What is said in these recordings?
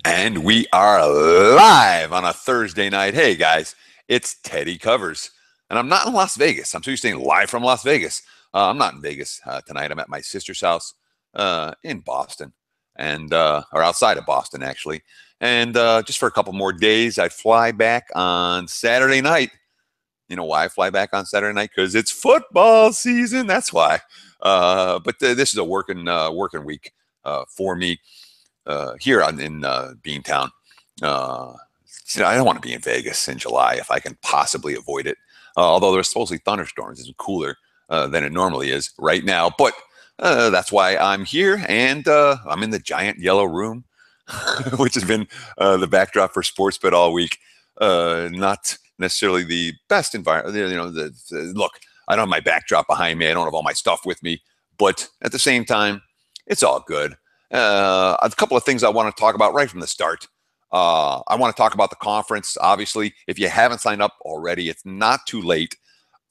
And we are live on a Thursday night. Hey guys, it's Teddy Covers. And I'm not in Las Vegas. I'm so used to saying live from Las Vegas. I'm not in Vegas tonight. I'm at my sister's house in Boston, and or outside of Boston, actually. And just for a couple more days, I fly back on Saturday night. You know why I fly back on Saturday night? Because it's football season. That's why. But this is a working week for me here in Beantown. Uh, I don't want to be in Vegas in July if I can possibly avoid it. Although there's supposedly thunderstorms, it's cooler than it normally is right now. But that's why I'm here, and I'm in the giant yellow room, which has been the backdrop for sports bet all week. Not necessarily the best environment. Look, I don't have my backdrop behind me. I don't have all my stuff with me. But at the same time, it's all good. A couple of things I want to talk about right from the start. I want to talk about the conference. Obviously, if you haven't signed up already, it's not too late.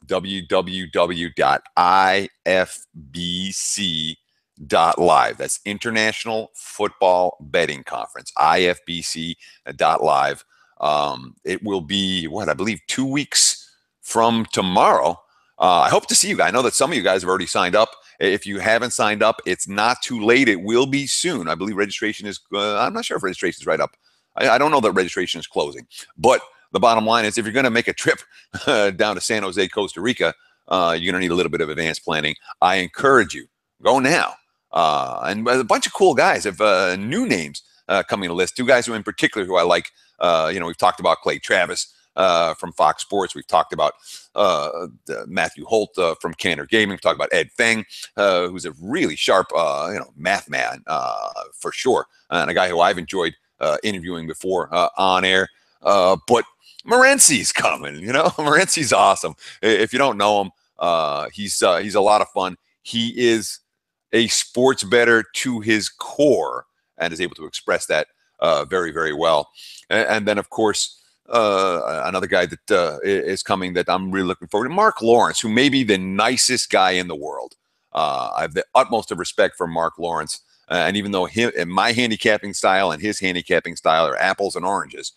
www.ifbc.live. That's International Football Betting Conference, ifbc.live. It will be, I believe 2 weeks from tomorrow. I hope to see you guys. I know that some of you guys have already signed up. If you haven't signed up, it's not too late. It will be soon. I believe registration is, I'm not sure if registration is right up. I don't know that registration is closing. But the bottom line is if you're going to make a trip down to San Jose, Costa Rica, you're going to need a little bit of advanced planning. I encourage you, go now. And a bunch of cool guys have new names coming to list. Two guys who in particular who I like. We've talked about Clay Travis from Fox Sports. We've talked about Matthew Holt from Cantor Gaming. We've talked about Ed Feng, who's a really sharp, math man for sure, and a guy who I've enjoyed interviewing before on air. But Morency's coming. Morency's awesome. If you don't know him, he's a lot of fun. He is a sports bettor to his core and is able to express that very, very well. And then, of course, another guy that is coming that I'm really looking forward to, Mark Lawrence, who may be the nicest guy in the world. I have the utmost of respect for Mark Lawrence. And even though my handicapping style and his handicapping style are apples and oranges,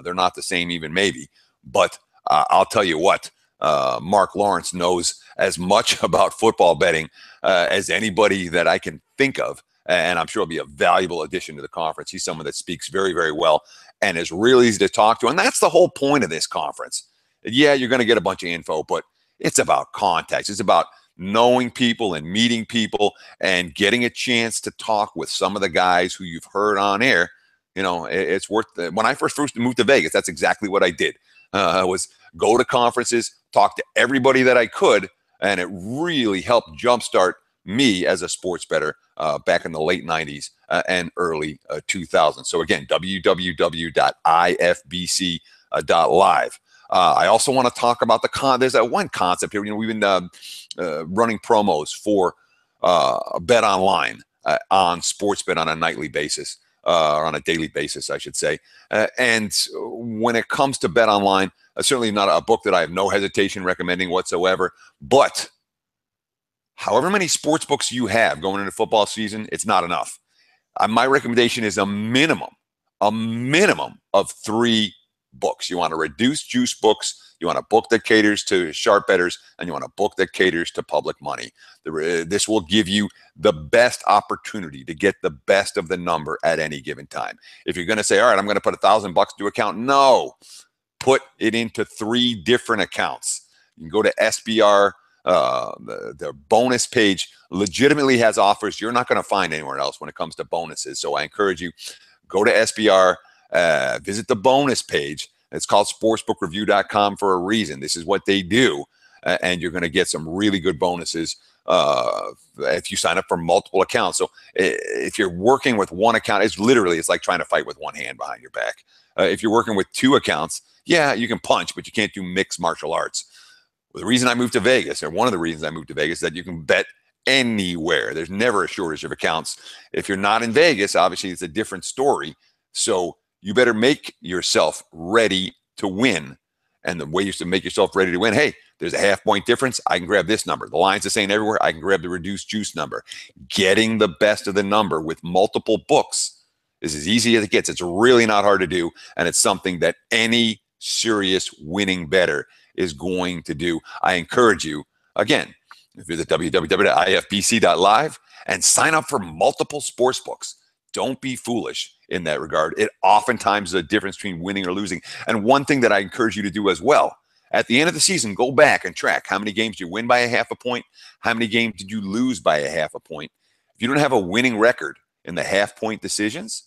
they're not the same even maybe. But I'll tell you what, Mark Lawrence knows as much about football betting as anybody that I can think of. And I'm sure it'll be a valuable addition to the conference. He's someone that speaks very, very well and is really easy to talk to. And that's the whole point of this conference. Yeah, you're going to get a bunch of info, but it's about context. It's about knowing people and meeting people and getting a chance to talk with some of the guys who you've heard on air. It's worth it. When I first moved to Vegas, that's exactly what I did. Was go to conferences, talk to everybody that I could, and it really helped jumpstart me as a sports bettor back in the late 90s and early 2000s. So again, www.ifbc.live. I also want to talk about there's that one concept here. We've been running promos for Bet Online on Sportsbet on a nightly basis, or on a daily basis, I should say. And when it comes to Bet Online, certainly not a book that I have no hesitation recommending whatsoever. But however many sports books you have going into football season, it's not enough. My recommendation is a minimum of 3 books. You want a reduced juice books, you want a book that caters to sharp bettors, and you want a book that caters to public money. This will give you the best opportunity to get the best of the number at any given time. If you're going to say, all right, I'm going to put $1,000 to account, no, put it into 3 different accounts. You can go to SBR. The bonus page legitimately has offers you're not going to find anywhere else when it comes to bonuses. So I encourage you, go to SBR, visit the bonus page. It's called sportsbookreview.com for a reason. This is what they do. And you're going to get some really good bonuses if you sign up for multiple accounts. So if you're working with one account, it's like trying to fight with one hand behind your back. If you're working with 2 accounts, yeah, you can punch, but you can't do mixed martial arts. Well, the reason I moved to Vegas, or one of the reasons I moved to Vegas, is that you can bet anywhere. There's never a shortage of accounts. If you're not in Vegas, obviously it's a different story. So you better make yourself ready to win. And the way you to make yourself ready to win, hey, there's a half-point difference. I can grab this number. The line's the same everywhere. I can grab the reduced juice number. Getting the best of the number with multiple books is as easy as it gets. It's really not hard to do, and it's something that any serious winning bettor is going to do. I encourage you, again, visit www.ifbc.live and sign up for multiple sports books. Don't be foolish in that regard. It oftentimes is a difference between winning or losing. And one thing that I encourage you to do as well, at the end of the season, go back and track how many games you win by a half a point, how many games did you lose by a half a point. If you don't have a winning record in the half-point decisions,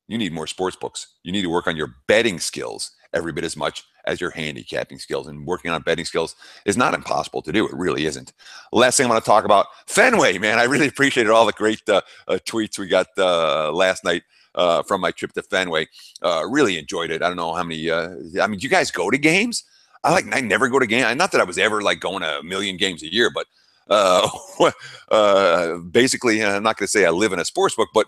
you need more sports books. You need to work on your betting skills every bit as much as your handicapping skills. And working on betting skills is not impossible to do. It really isn't. Last thing I want to talk about, Fenway, man. I really appreciated all the great tweets we got last night from my trip to Fenway. Really enjoyed it. I don't know how many. I mean, do you guys go to games? I never go to games. Not that I was ever like going to a million games a year, but basically, I'm not going to say I live in a sports book, but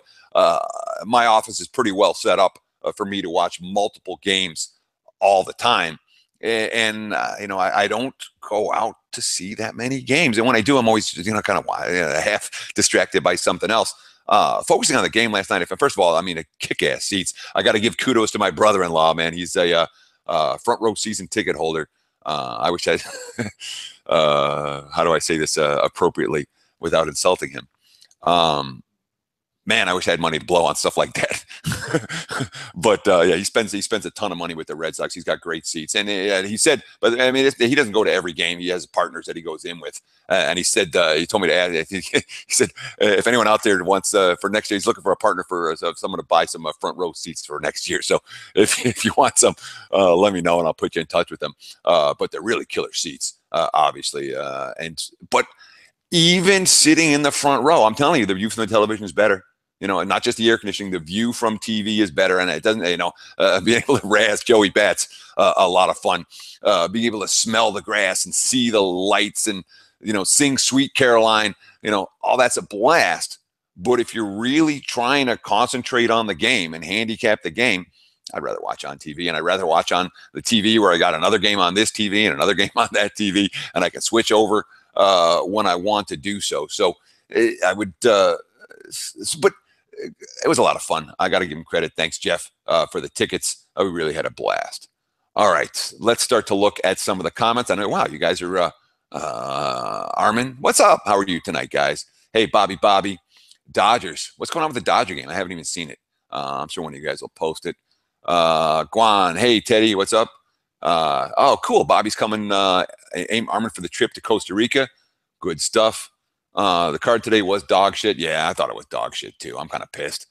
my office is pretty well set up for me to watch multiple games all the time. And I don't go out to see that many games. And when I do, I'm always, kind of half distracted by something else. Focusing on the game last night. First of all, I mean, a kick-ass seats. I got to give kudos to my brother-in-law, man. He's a front row season ticket holder. I wish I, how do I say this appropriately without insulting him? Man, I wish I had money to blow on stuff like that. But yeah, he spends a ton of money with the Red Sox. He's got great seats, and he said, but I mean, he doesn't go to every game. He has partners that he goes in with, and he said he told me to add. He said if anyone out there wants for next year, he's looking for a partner for someone to buy some front row seats for next year. So if you want some, let me know, and I'll put you in touch with them. But they're really killer seats, obviously, but even sitting in the front row, I'm telling you, the view from the television is better. And not just the air conditioning, the view from TV is better. And it doesn't, being able to razz Joey Bats, a lot of fun. Being able to smell the grass and see the lights and, sing Sweet Caroline, all that's a blast. But if you're really trying to concentrate on the game and handicap the game, I'd rather watch on TV, and I'd rather watch on the TV where I got another game on this TV and another game on that TV, and I can switch over when I want to do so. So I would, but it was a lot of fun. I got to give him credit. Thanks, Jeff, for the tickets. We really had a blast. All right, let's start to look at some of the comments. I know, wow, you guys are, Armin, what's up? How are you tonight, guys? Hey, Bobby, Dodgers. What's going on with the Dodger game? I haven't even seen it. I'm sure one of you guys will post it. Guan, hey, Teddy, what's up? Oh, cool. Bobby's coming, aim Armin for the trip to Costa Rica. Good stuff. The card today was dog shit. Yeah, I thought it was dog shit too. I'm kind of pissed.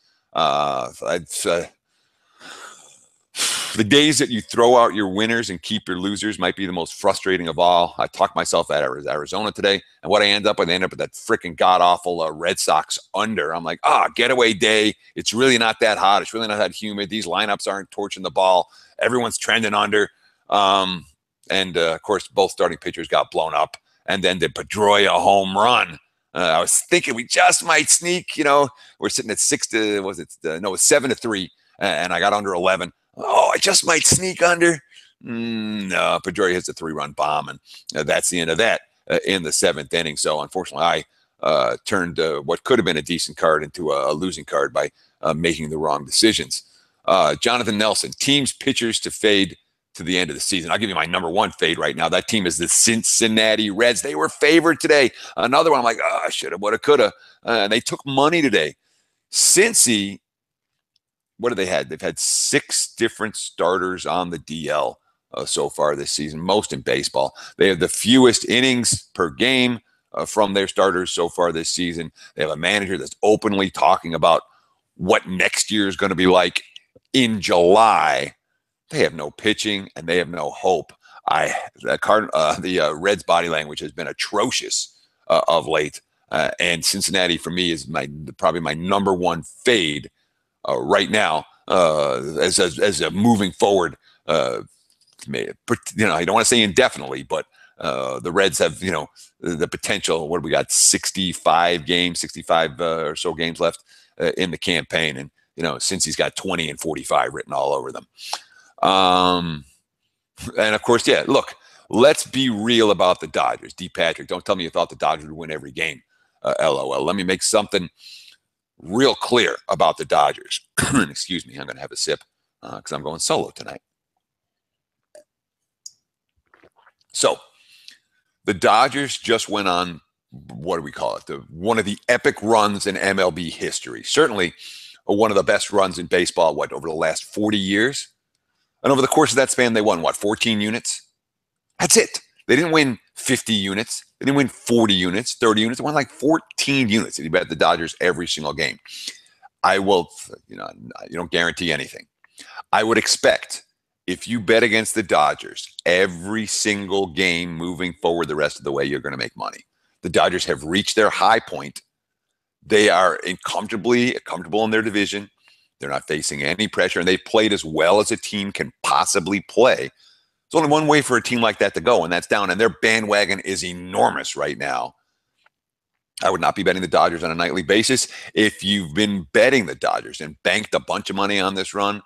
The days that you throw out your winners and keep your losers might be the most frustrating of all. I talked myself out of Arizona today, and what I end up with that freaking god-awful Red Sox under. I'm like, getaway day. It's really not that hot. It's really not that humid. These lineups aren't torching the ball. Everyone's trending under. And of course, both starting pitchers got blown up. And then the Pedroia home run. I was thinking we just might sneak. We're sitting at 7-3, and I got under 11. Oh, I just might sneak under. No, Pedroia hits a 3-run bomb, and that's the end of that in the 7th inning. So unfortunately, I turned what could have been a decent card into a losing card by making the wrong decisions. Jonathan Nelson, teams pitchers to fade to the end of the season. I'll give you my number one fade right now. That team is the Cincinnati Reds. They were favored today. Another one, I'm like, I should have, would have, could have. And they took money today. Cincy, what have they had? They've had 6 different starters on the DL so far this season, most in baseball. They have the fewest innings per game from their starters so far this season. They have a manager that's openly talking about what next year is going to be like in July. They have no pitching and they have no hope. The Reds' body language has been atrocious of late, and Cincinnati for me is probably my number one fade right now as a moving forward. I don't want to say indefinitely, but the Reds have the potential. What do we got? 65 or so games left in the campaign, and since he's got 20 and 45 written all over them. And of course, yeah, look, let's be real about the Dodgers. D. Patrick, don't tell me you thought the Dodgers would win every game. LOL. Let me make something real clear about the Dodgers. Excuse me, I'm going to have a sip because I'm going solo tonight. So the Dodgers just went on, what do we call it? One of the epic runs in MLB history. Certainly one of the best runs in baseball, over the last 40 years? And over the course of that span, they won, 14 units? That's it. They didn't win 50 units. They didn't win 40 units, 30 units. They won like 14 units. And you bet the Dodgers every single game. I will, you don't guarantee anything. I would expect if you bet against the Dodgers every single game moving forward the rest of the way, you're going to make money. The Dodgers have reached their high point. They are comfortable in their division. They're not facing any pressure, and they've played as well as a team can possibly play. There's only one way for a team like that to go, and that's down. And their bandwagon is enormous right now. I would not be betting the Dodgers on a nightly basis. If you've been betting the Dodgers and banked a bunch of money on this run,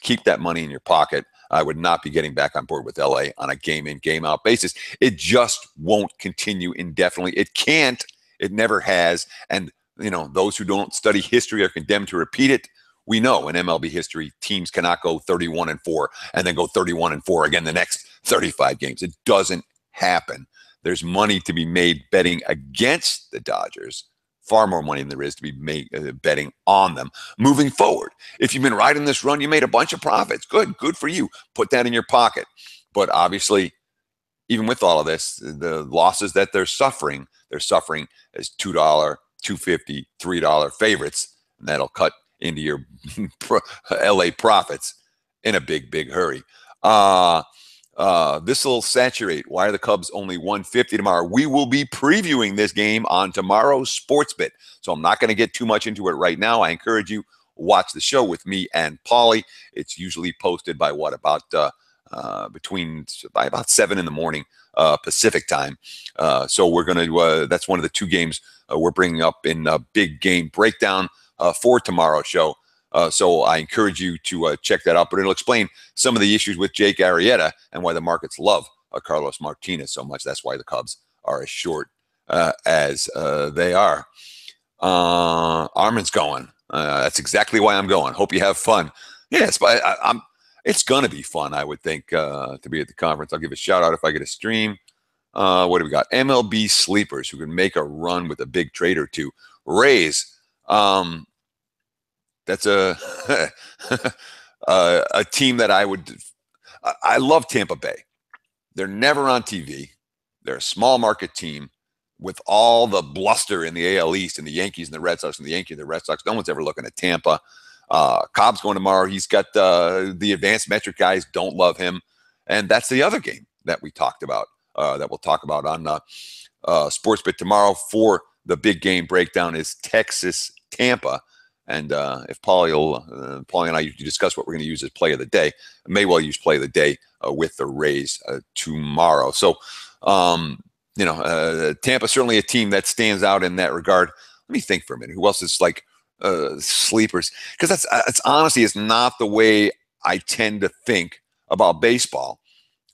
keep that money in your pocket. I would not be getting back on board with LA on a game-in, game-out basis. It just won't continue indefinitely. It can't. It never has. And, those who don't study history are condemned to repeat it. We know in MLB history, teams cannot go 31-4 and then go 31-4 again the next 35 games. It doesn't happen. There's money to be made betting against the Dodgers. Far more money than there is to be made betting on them moving forward. If you've been riding this run, you made a bunch of profits. Good for you. Put that in your pocket. But obviously, even with all of this, the losses that they're suffering as $2, $2.50, $3 favorites, and that'll cut into your LA profits in a big hurry. This will saturate. Why are the Cubs only 150 tomorrow? We will be previewing this game on tomorrow's Sportsbit. So I'm not going to get too much into it right now. I encourage you, watch the show with me and Paulie. It's usually posted by about 7 in the morning Pacific time. So we're going to, that's one of the two games we're bringing up in a big game breakdown for tomorrow's show. So I encourage you to check that out, but it'll explain some of the issues with Jake Arrieta and why the markets love Carlos Martinez so much. That's why the Cubs are as short as they are. Armin's going. That's exactly why I'm going. Hope you have fun. Yes, but it's going to be fun, I would think, to be at the conference. I'll give a shout out if I get a stream. What do we got? MLB sleepers who can make a run with a big trade or two. Rays. That's a team that I love Tampa Bay. They're never on TV. They're a small market team with all the bluster in the AL East and the Yankees and the Red Sox and the Yankees and the Red Sox. No one's ever looking at Tampa. Cobb's going tomorrow. He's got the advanced metric guys don't love him. And that's the other game that we talked about, that we'll talk about on Sportsbit tomorrow for the big game breakdown is Texas-Tampa. And if Paulie and I usually discuss what we're going to use as play of the day, I may well use play of the day with the Rays tomorrow. So, Tampa certainly a team that stands out in that regard. Let me think for a minute. Who else is like sleepers? Because that's honestly, it's not the way I tend to think about baseball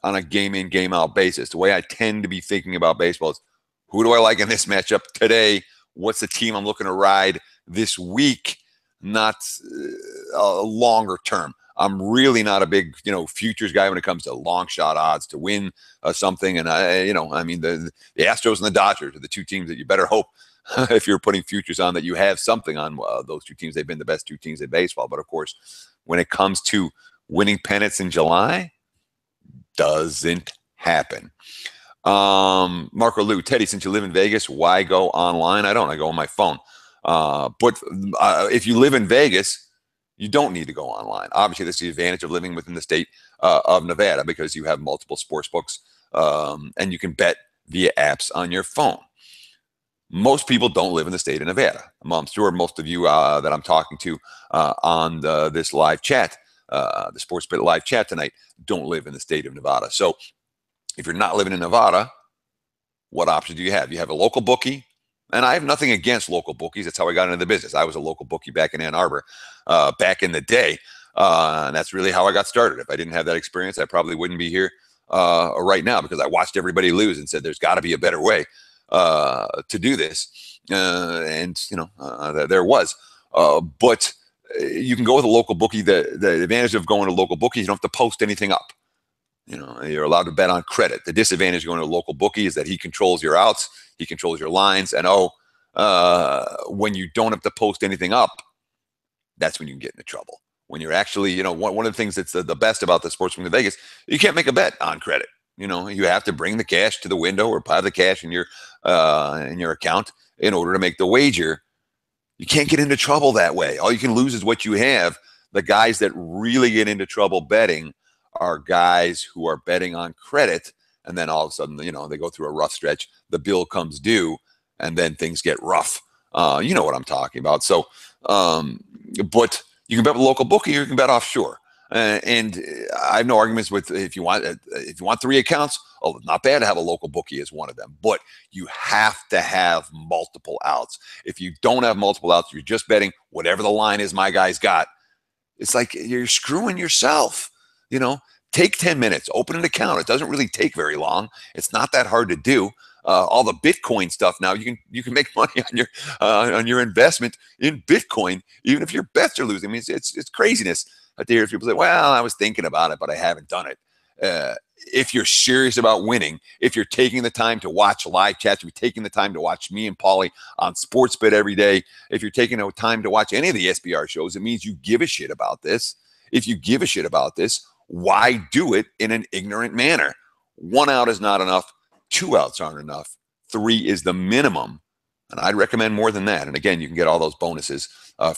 on a game-in, game-out basis. The way I tend to be thinking about baseball is, who do I like in this matchup today? What's the team I'm looking to ride this week? Not a longer term. I'm really not a big, futures guy when it comes to long shot odds to win something. And the Astros and the Dodgers are the two teams that you better hope if you're putting futures on that you have something on those two teams. They've been the best two teams in baseball. But of course, when it comes to winning pennants in July, doesn't happen. Marco Lou, Teddy, since you live in Vegas, why go online? I don't. I go on my phone. But if you live in Vegas, you don't need to go online. Obviously, that's the advantage of living within the state of Nevada, because you have multiple sports books and you can bet via apps on your phone. Most people don't live in the state of Nevada. I'm sure most of you that I'm talking to on this live chat, the Sportsbit live chat tonight, don't live in the state of Nevada. So if you're not living in Nevada, what option do you have? You have a local bookie. And I have nothing against local bookies. That's how I got into the business. I was a local bookie back in Ann Arbor back in the day. And that's really how I got started. If I didn't have that experience, I probably wouldn't be here right now, because I watched everybody lose and said, there's got to be a better way to do this. There was. But you can go with a local bookie. The advantage of going to local bookie, you don't have to post anything up. You're allowed to bet on credit. The disadvantage of going to a local bookie is that he controls your outs, he controls your lines, and when you don't have to post anything up, that's when you can get into trouble. When you're actually, one of the things that's the best about the sportsbook in Vegas, you can't make a bet on credit. You have to bring the cash to the window or have the cash in your account in order to make the wager. You can't get into trouble that way. All you can lose is what you have. The guys that really get into trouble betting are guys who are betting on credit, and then all of a sudden, they go through a rough stretch. The bill comes due, and then things get rough. You know what I'm talking about. So, but you can bet with a local bookie, or you can bet offshore. And I have no arguments with if you want 3 accounts. Oh, not bad to have a local bookie as one of them, but you have to have multiple outs. If you don't have multiple outs, you're just betting whatever the line is my guy's got. It's like you're screwing yourself. Take 10 minutes, open an account. It doesn't really take very long. It's not that hard to do. All the Bitcoin stuff now, you can make money on your investment in Bitcoin, even if your bets are losing. I mean, it's craziness. I hear people say, "Well, I was thinking about it, but I haven't done it." If you're serious about winning, if you're taking the time to watch live chats, if you're taking the time to watch me and Paulie on Sportsbet every day, if you're taking the time to watch any of the SBR shows, it means you give a shit about this. If you give a shit about this, why do it in an ignorant manner? 1 out is not enough. 2 outs aren't enough. 3 is the minimum. And I'd recommend more than that. And again, you can get all those bonuses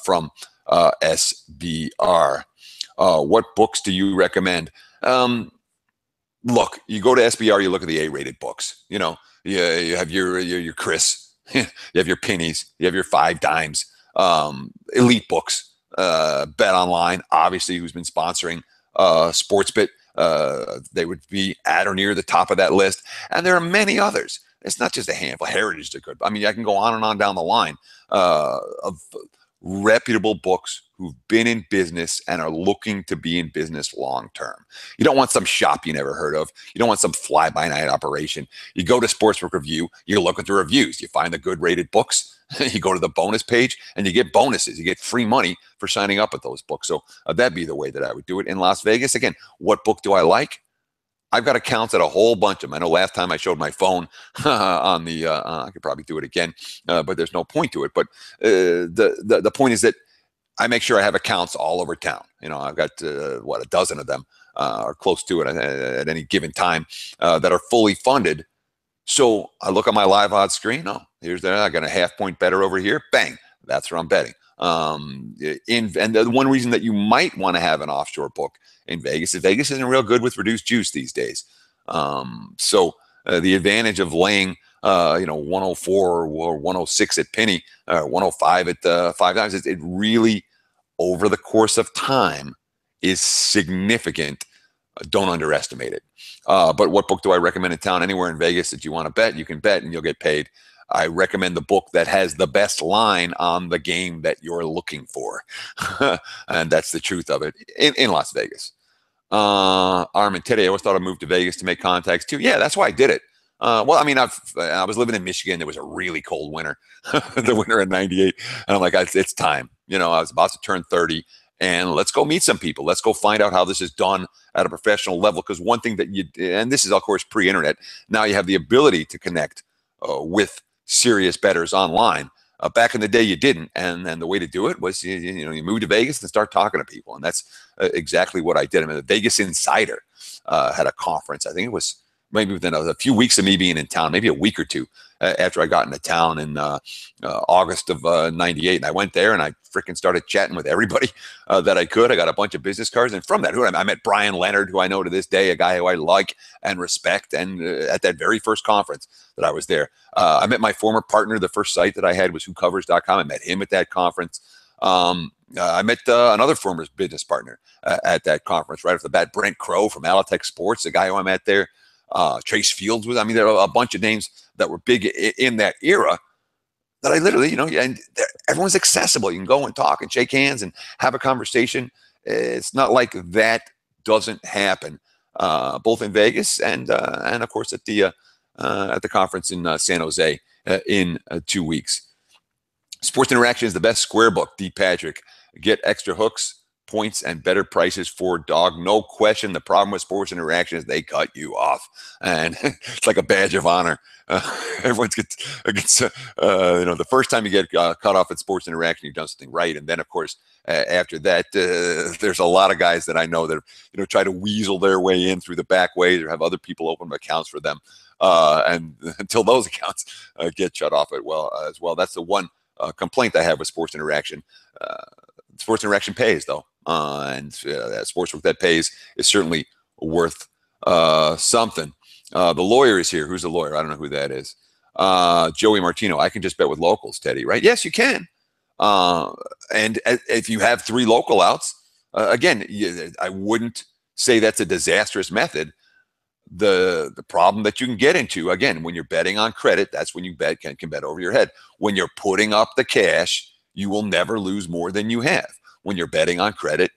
from SBR. What books do you recommend? Look, you go to SBR, you look at the A-rated books. You have your Chris, you have your pennies, you have your 5 dimes, elite books, Bet Online, obviously, who's been sponsoring Sportsbet. They would be at or near the top of that list. And there are many others. It's not just a handful. Heritage is good. I mean, I can go on and on down the line of reputable books who've been in business and are looking to be in business long term. You don't want some shop you never heard of. You don't want some fly-by-night operation. You go to Sportsbook Review, you look at the reviews, you find the good rated books, you go to the bonus page, and you get bonuses. You get free money for signing up at those books. So that'd be the way that I would do it in Las Vegas. Again, what book do I like? I've got accounts at a whole bunch of them. I know last time I showed my phone on the, I could probably do it again, but there's no point to it. But the point is that I make sure I have accounts all over town. I've got, a dozen of them or close to it at any given time that are fully funded. So I look at my live odds screen. Oh, here's that. I got a half-point better over here. Bang. That's where I'm betting. And the one reason that you might want to have an offshore book in Vegas is Vegas isn't real good with reduced juice these days. So the advantage of laying 104 or 106 at penny, 105 at 5 times, it really, over the course of time, is significant. Don't underestimate it. But what book do I recommend in town? Anywhere in Vegas that you want to bet, you can bet and you'll get paid. I recommend the book that has the best line on the game that you're looking for. And that's the truth of it in Las Vegas. Armin, Teddy, I always thought I'd move to Vegas to make contacts too. Yeah, that's why I did it. Well, I mean, I was living in Michigan. There was a really cold winter, the winter of '98. And I'm like, it's time. I was about to turn 30. And let's go meet some people. Let's go find out how this is done at a professional level. Because one thing that and this is, of course, pre-internet. Now you have the ability to connect with serious bettors online. Back in the day, you didn't. And the way to do it was, you move to Vegas and start talking to people. And that's exactly what I did. I mean, the Vegas Insider had a conference. I think it was maybe within a few weeks of me being in town, maybe a week or two after I got into town in August of '98. And I went there and I freaking started chatting with everybody that I could. I got a bunch of business cards. And from that, I met Brian Leonard, who I know to this day, a guy who I like and respect. And at that very first conference that I was there, I met my former partner. The first site that I had was whocovers.com. I met him at that conference. I met another former business partner at that conference right off the bat, Brent Crow from Alitech Sports, the guy who I met there. Trace Fields was, there are a bunch of names that were big in that era that I literally, and everyone's accessible. You can go and talk and shake hands and have a conversation. It's not like that doesn't happen, both in Vegas and of course at the conference in San Jose in 2 weeks. Sports Interaction is the best square book, D. Patrick. Get extra hooks, points, and better prices for dog. No question. The problem with Sports Interaction is they cut you off, and it's like a badge of honor. Everyone gets the first time you get cut off at Sports Interaction, you've done something right, and then of course after that, there's a lot of guys that I know that try to weasel their way in through the back ways or have other people open accounts for them, and until those accounts get shut off as well. That's the one complaint I have with Sports Interaction. Sports Interaction pays though, and that sportsbook that pays is certainly worth something. The lawyer is here. Who's the lawyer? I don't know who that is. Joey Martino. I can just bet with locals, Teddy, right? Yes, you can. And if you have 3 local outs, again, I wouldn't say that's a disastrous method. The problem that you can get into, again, when you're betting on credit, that's when you can bet over your head. When you're putting up the cash, you will never lose more than you have. When you're betting on credit,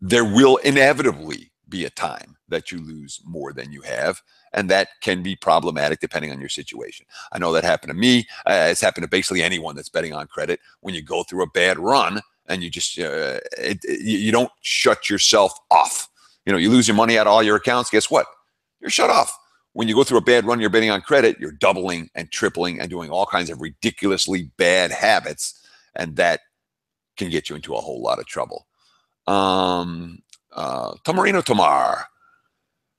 there will inevitably be a time that you lose more than you have, and that can be problematic depending on your situation. I know that happened to me. It's happened to basically anyone that's betting on credit. When you go through a bad run and you just you don't shut yourself off. You lose your money out of all your accounts. Guess what? You're shut off. When you go through a bad run, you're betting on credit, you're doubling and tripling and doing all kinds of ridiculously bad habits, and that can get you into a whole lot of trouble. Tomarino Tomar.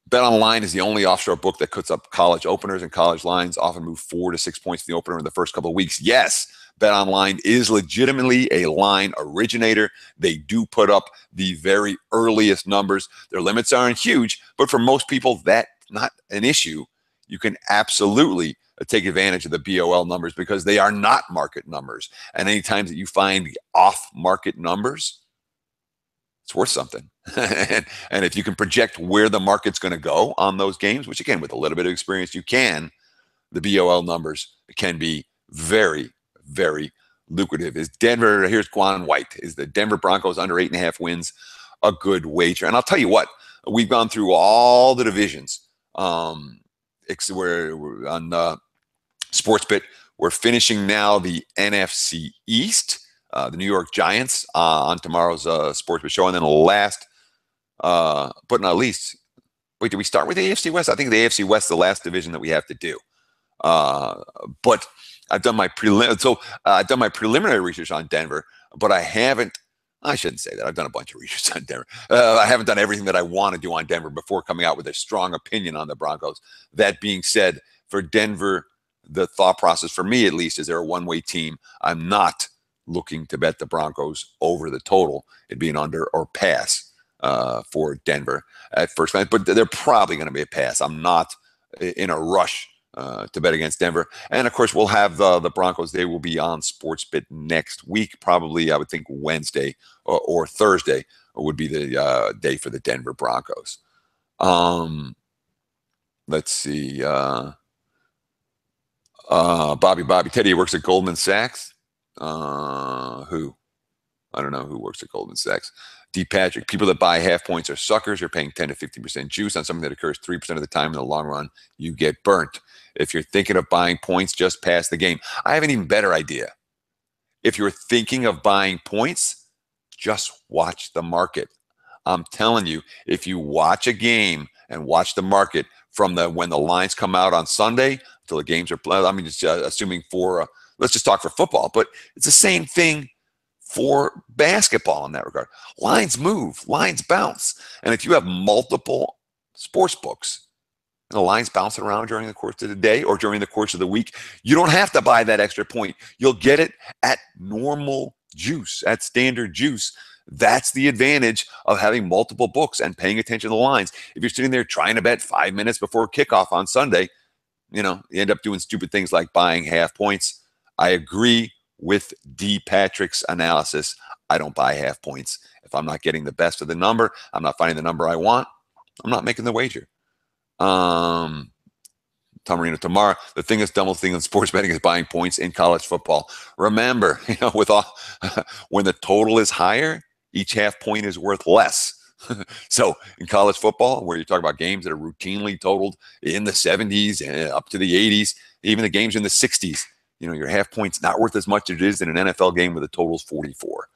Bet Online is the only offshore book that puts up college openers, and college lines often move 4 to 6 points in the opener in the first couple of weeks. Yes, Bet Online is legitimately a line originator. They do put up the very earliest numbers. Their limits aren't huge, but for most people, that's not an issue. You can absolutely take advantage of the BOL numbers because they are not market numbers. And anytime that you find off-market numbers, it's worth something. and if you can project where the market's going to go on those games, which again, with a little bit of experience, you can, the BOL numbers can be very, very lucrative. Here's Guan White. Is the Denver Broncos under 8.5 wins a good wager? And I'll tell you what, we've gone through all the divisions. We're on Sportsbet. We're finishing now the NFC East. The New York Giants on tomorrow's Sportsbet show. And then last, but not least, wait, did we start with the AFC West? I think the AFC West is the last division that we have to do. But I've done my preliminary research on Denver, but I shouldn't say that. I've done a bunch of research on Denver. I haven't done everything that I want to do on Denver before coming out with a strong opinion on the Broncos. That being said, for Denver, the thought process for me, at least, is they're a one-way team. I'm not looking to bet the Broncos over the total. It'd be an under or pass for Denver at first glance, but they're probably going to be a pass. I'm not in a rush to bet against Denver. And of course, we'll have the Broncos. They will be on Sportsbet next week, probably, I would think, Wednesday or Thursday would be the day for the Denver Broncos. Let's see. Bobby Teddy works at Goldman Sachs. Who? I don't know who works at Goldman Sachs. D. Patrick, people that buy half points are suckers. You're paying 10 to 50% juice on something that occurs 3% of the time. In the long run, you get burnt. If you're thinking of buying points, just pass the game. I have an even better idea. If you're thinking of buying points, just watch the market. I'm telling you, if you watch a game and watch the market from when the lines come out on Sunday until the games are played, I mean, just assuming let's just talk for football, but it's the same thing for basketball in that regard. Lines move, lines bounce. And if you have multiple sports books and the lines bouncing around during the course of the day or during the course of the week, you don't have to buy that extra point. You'll get it at normal juice, at standard juice. That's the advantage of having multiple books and paying attention to the lines. If you're sitting there trying to bet 5 minutes before kickoff on Sunday, you end up doing stupid things like buying half points. I agree with D. Patrick's analysis. I don't buy half points. If I'm not getting the best of the number, I'm not finding the number I want, I'm not making the wager. Tomarino Tomar, the thing that's dumbest thing in sports betting is buying points in college football. Remember, when the total is higher, each half point is worth less. So in college football, where you talk about games that are routinely totaled in the 70s and up to the 80s, even the games in the 60s, your half point's not worth as much as it is in an NFL game where the total's 44.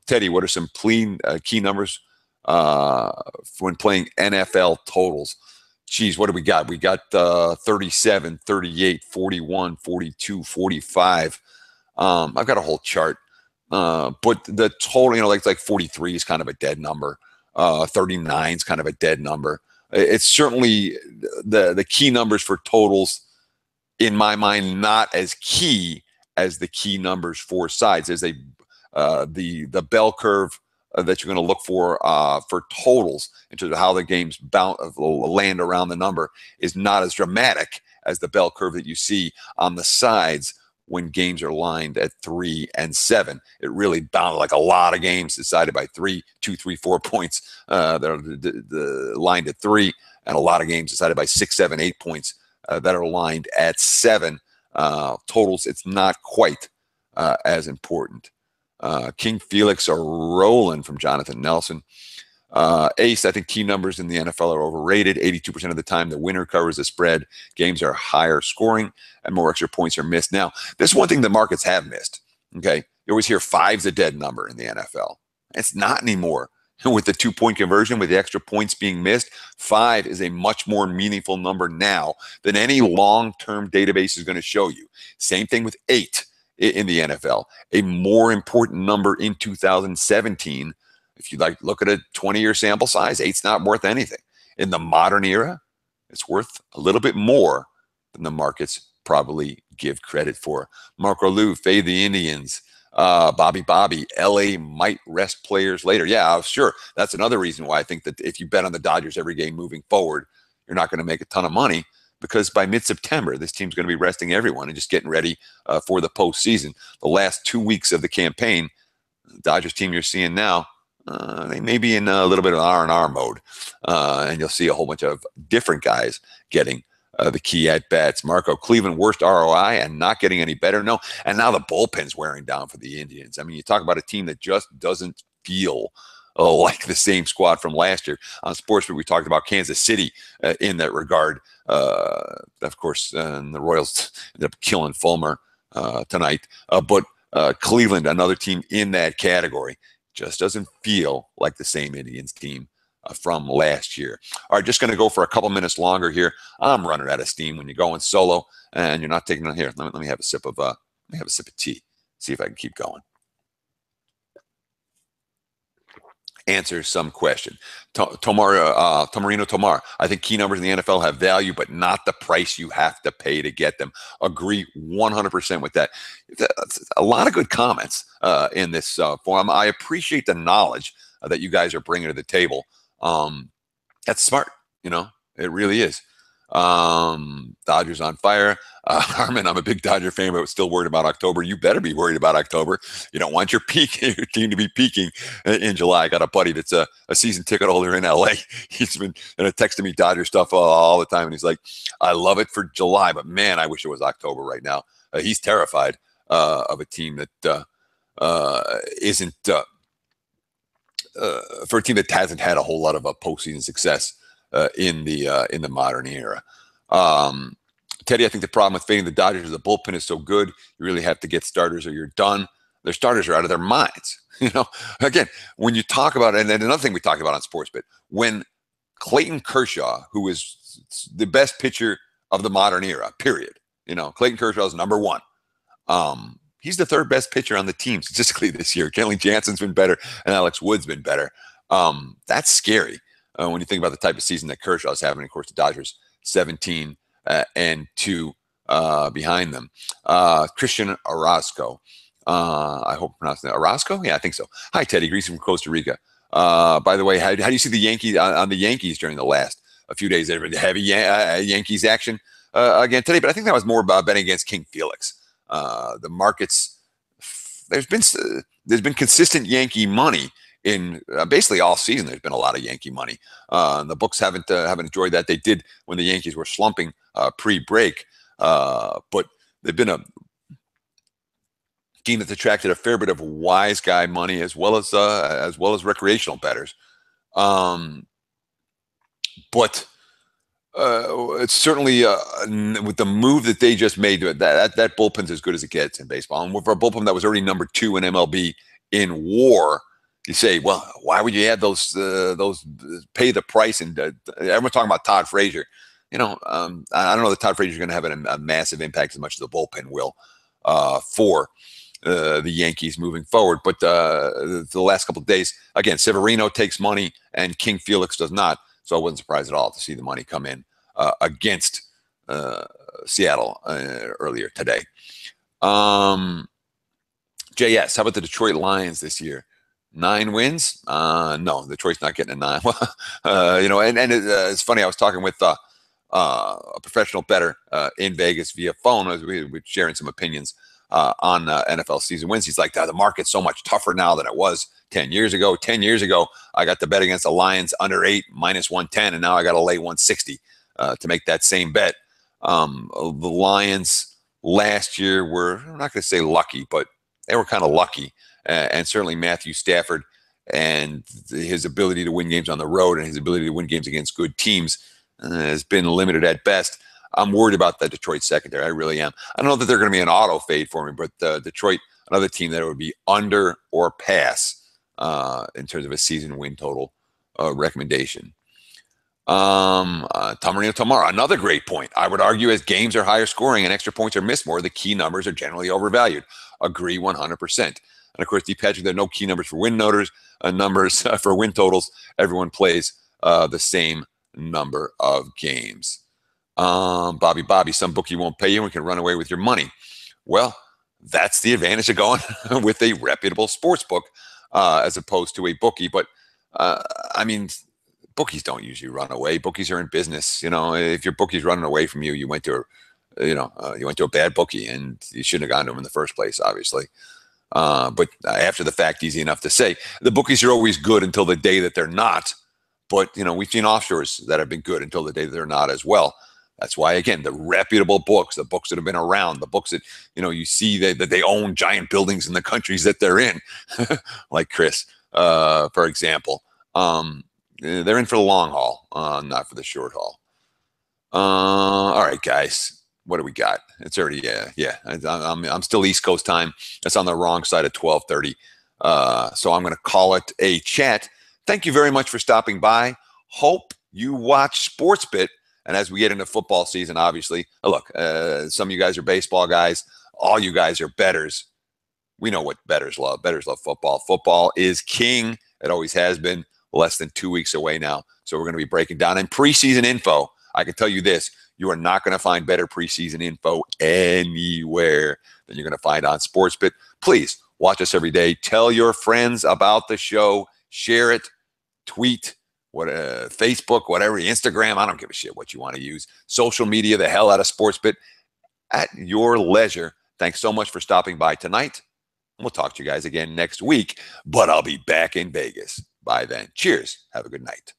Teddy, what are some key numbers when playing NFL totals? Geez, what do we got? We got 37, 38, 41, 42, 45. I've got a whole chart. But the total, like 43 is kind of a dead number. 39 is kind of a dead number. It's certainly the key numbers for totals, in my mind, not as key as the key numbers for sides. As the bell curve that you're going to look for totals in terms of how the games land around the number is not as dramatic as the bell curve that you see on the sides when games are lined at 3 and 7. It really bound like a lot of games decided by 3, 2, 3, 4 points that are lined at 3, and a lot of games decided by 6, 7, 8 points that are lined at 7. Totals, it's not quite as important. King Felix are rolling from Jonathan Nelson. Ace, I think key numbers in the NFL are overrated. 82% of the time, the winner covers the spread. Games are higher scoring and more extra points are missed. Now, this is one thing the markets have missed. Okay. You always hear 5's a dead number in the NFL. It's not anymore. With the 2-point conversion, with the extra points being missed, 5 is a much more meaningful number now than any long-term database is going to show you. Same thing with 8 in the NFL. A more important number in 2017. If you look at a 20-year sample size, 8's not worth anything. In the modern era, it's worth a little bit more than the markets probably give credit for. Marco Lou, fade the Indians. Bobby, LA might rest players later. Yeah, sure. That's another reason why I think that if you bet on the Dodgers every game moving forward, you're not going to make a ton of money, because by mid-September, this team's going to be resting everyone and just getting ready for the postseason. The last 2 weeks of the campaign, the Dodgers team you're seeing now, they may be in a little bit of R&R mode, and you'll see a whole bunch of different guys getting the key at bats. Marco, Cleveland worst ROI and not getting any better. No, and now the bullpen's wearing down for the Indians. I mean, you talk about a team that just doesn't feel like the same squad from last year. On Sportsbook, we talked about Kansas City in that regard. Of course, the Royals ended up killing Fulmer tonight. But Cleveland, another team in that category, just doesn't feel like the same Indians team from last year. All right, just going to go for a couple minutes longer here. I'm running out of steam when you're going solo and you're not taking it here. Let me have a sip of tea. See if I can keep going. Answer some question. Tomarino Tomar. I think key numbers in the NFL have value, but not the price you have to pay to get them. Agree 100% with that. A lot of good comments in this forum. I appreciate the knowledge that you guys are bringing to the table. That's smart. It really is. Dodgers on fire. Harmon, I'm a big Dodger fan, but still worried about October. You better be worried about October. You don't want your team to be peaking in July. I got a buddy that's a season ticket holder in LA. He's been texting me Dodger stuff all the time, and he's like, I love it for July, but man, I wish it was October right now. He's terrified of a team that isn't for a team that hasn't had a whole lot of postseason success in the modern era. Teddy, I think the problem with fading the Dodgers is the bullpen is so good, you really have to get starters or you're done. Their starters are out of their minds. Again, when you talk about, and then another thing we talked about on Sports Bet, when Clayton Kershaw, who is the best pitcher of the modern era, period. Clayton Kershaw is number 1. He's the 3rd best pitcher on the team statistically this year. Kenley Jansen's been better, and Alex Wood's been better. That's scary when you think about the type of season that Kershaw's having. Of course, the Dodgers 17 and 2 behind them. Christian Orozco. I hope I'm pronouncing that. Orozco? Yeah, I think so. Hi, Teddy. Greasy from Costa Rica. By the way, how do you see the Yankees on the Yankees during the last few days? Heavy Yankees action again today, but I think that was more about betting against King Felix. The markets, there's been consistent Yankee money in basically all season. There's been a lot of Yankee money. The books haven't enjoyed that. They did when the Yankees were slumping pre-break, but they've been a team that's attracted a fair bit of wise guy money as well as recreational bettors. But It's certainly with the move that they just made, that bullpen's as good as it gets in baseball. And for a bullpen that was already number 2 in MLB in WAR, you say, well, why would you add those pay the price? And everyone's talking about Todd Frazier. I don't know that Todd Frazier is going to have a massive impact as much as the bullpen will for the Yankees moving forward. But the last couple of days, again, Severino takes money and King Felix does not. So I wasn't surprised at all to see the money come in against Seattle earlier today. JS, how about the Detroit Lions this year? 9 wins? No, Detroit's not getting a 9. It's funny. I was talking with a professional bettor in Vegas via phone. We were sharing some opinions on NFL season wins. He's like, the market's so much tougher now than it was 10 years ago. 10 years ago, I got to bet against the Lions under 8, minus 110, and now I got to lay 160 to make that same bet. The Lions last year were, I'm not going to say lucky, but they were kind of lucky. And certainly Matthew Stafford and his ability to win games on the road and his ability to win games against good teams has been limited at best. I'm worried about the Detroit secondary. I really am. I don't know that they're going to be an auto fade for me, but Detroit, another team that would be under or pass in terms of a season win total recommendation. Tom Marino tomorrow, another great point. I would argue as games are higher scoring and extra points are missed more, the key numbers are generally overvalued. Agree 100%. And of course, D. Patrick, there are no key numbers for win numbers for win totals. Everyone plays the same number of games. Bobby, some bookie won't pay you and can run away with your money. Well, that's the advantage of going with a reputable sports book as opposed to a bookie. But bookies don't usually run away. Bookies are in business. If your bookie's running away from you, you went to a bad bookie and you shouldn't have gone to him in the first place, obviously. But after the fact, easy enough to say. The bookies are always good until the day that they're not. But, we've seen offshores that have been good until the day that they're not as well. That's why, again, the reputable books, the books that have been around, the books that, you see that they own giant buildings in the countries that they're in, like Chris, for example. They're in for the long haul, not for the short haul. All right, guys, what do we got? It's already, I'm still East Coast time. That's on the wrong side of 12:30. So I'm going to call it a chat. Thank you very much for stopping by. Hope you watch SportsBit. And as we get into football season, obviously, look, some of you guys are baseball guys. All you guys are bettors. We know what bettors love. Bettors love football. Football is king. It always has been. Less than 2 weeks away now. So we're going to be breaking down. And preseason info, I can tell you this, you are not going to find better preseason info anywhere than you're going to find on SportsBit. Please watch us every day. Tell your friends about the show. Share it. Tweet. Facebook, whatever, Instagram, I don't give a shit what you want to use. Social media, the hell out of SportsBit at your leisure. Thanks so much for stopping by tonight. We'll talk to you guys again next week, but I'll be back in Vegas by then. Cheers. Have a good night.